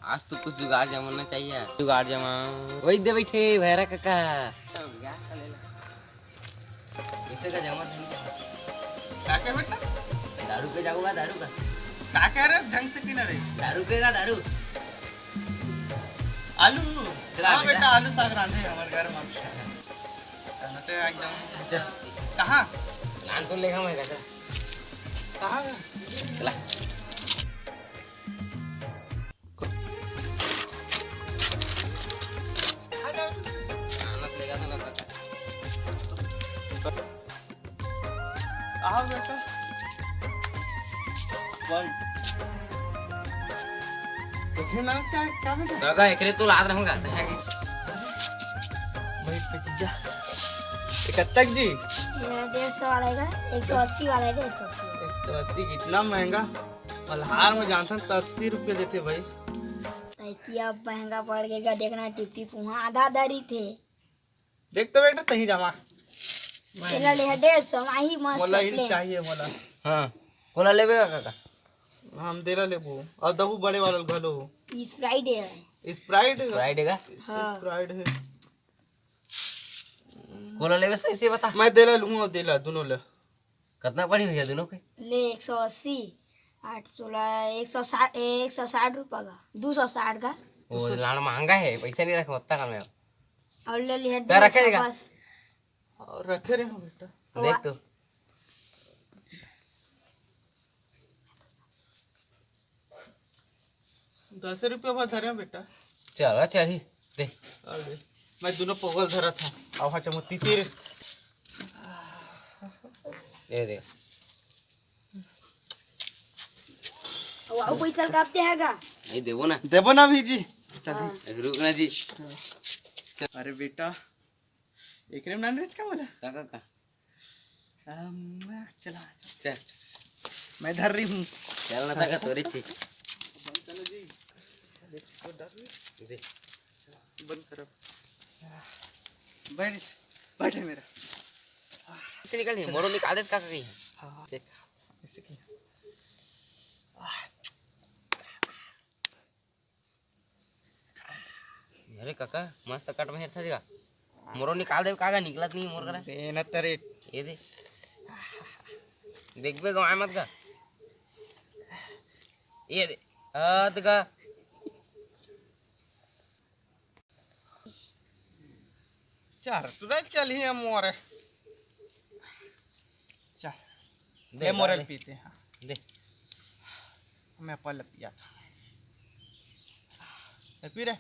आज तो कुछ जुगाड़ जमाना चाहिए। जुगाड़ जमा वही दे बैठे भैरा काका। पैसे का जमा क्या क्या बेटा? दारू पे जाऊंगा। दारू का क्या कह रहे ढंग से क्यों रहे? दारू पे का दारू आलू। चला हाँ बेटा। बेटा आलू साग रांधे हमारे घर में एकदम। अच्छा कहाँ लान तो लेगा मैं कैसा कहाँ चला आनत लेगा तो काका। कहाँ बेटा? देखिए ना क्या बेटा? काका एकरे तो लाद रहूंगा भाई पिज्जा इकत्तक जी 150 वाला है 180 वाला है 180 180 कितना महंगा। मल्हार में जानता 80 रुपये देते भाई। इतना महंगा पड़ गया देखना टिप टिप वहाँ आधा दरी थे देख तो बेटा तही जमा चला ले 150 माही मस्त मोला ही प्लेन। चाहिए मोला। हाँ कोला लेबे काका। हम देला लेबो और दहू बड़े वाला घलो स्प्राइट है स्प्राइट स्प्राइट है हाँ। स्प्राइट है। कोला लेबे सही से बता मैं देला लूंगा और देला दोनों ले। कितना पड़ी भैया दोनों के। ले 180 816 160 रुपये का 260 का वो लाड़ महंगा है पैसा नहीं रखे उतना का मैं और ले लिया क्या रखेगा? बस और रखे रहे हो बेटा। देख तो 10 रुपये बस धरे बेटा। चल चल ही दे अरे मैं दोनों पगल धरा था अब हाँ चमत्ती तेरे दे दे वो पैसा काटते हैं का नहीं देवो ना देवो ना भी जी। चल रुक ना जी अरे बेटा एक रेम नान का बोला काका का चला चल मैं धर रही हूँ। चल ना काका तोरे ची चलो जी दे बंद करो बैठ बैठे मेरा। इसे निकल नहीं मोरो निकाल दे काका कहीं। हाँ देख इससे क्या अरे काका मस्त कट में था जगह मोरो निकाल दे काका निकलत नहीं मोर करा देना तेरे ये दे देख बे गवाए मत का ये दे आद का चार तुरा चल ही हम मोरे चल दे ले मोरल दे पीते हैं। दे मैं पल पिया था पी रहे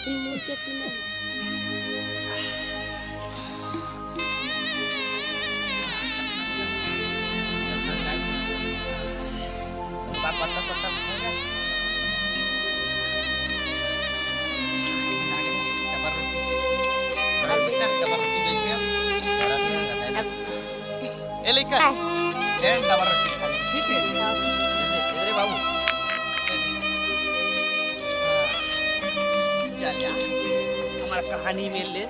मुँह के पीना पत्ता सत्ता ए लेकर ए डबर ठीक है जैसे इधर बाबू चल यार हमारा कहानी में ले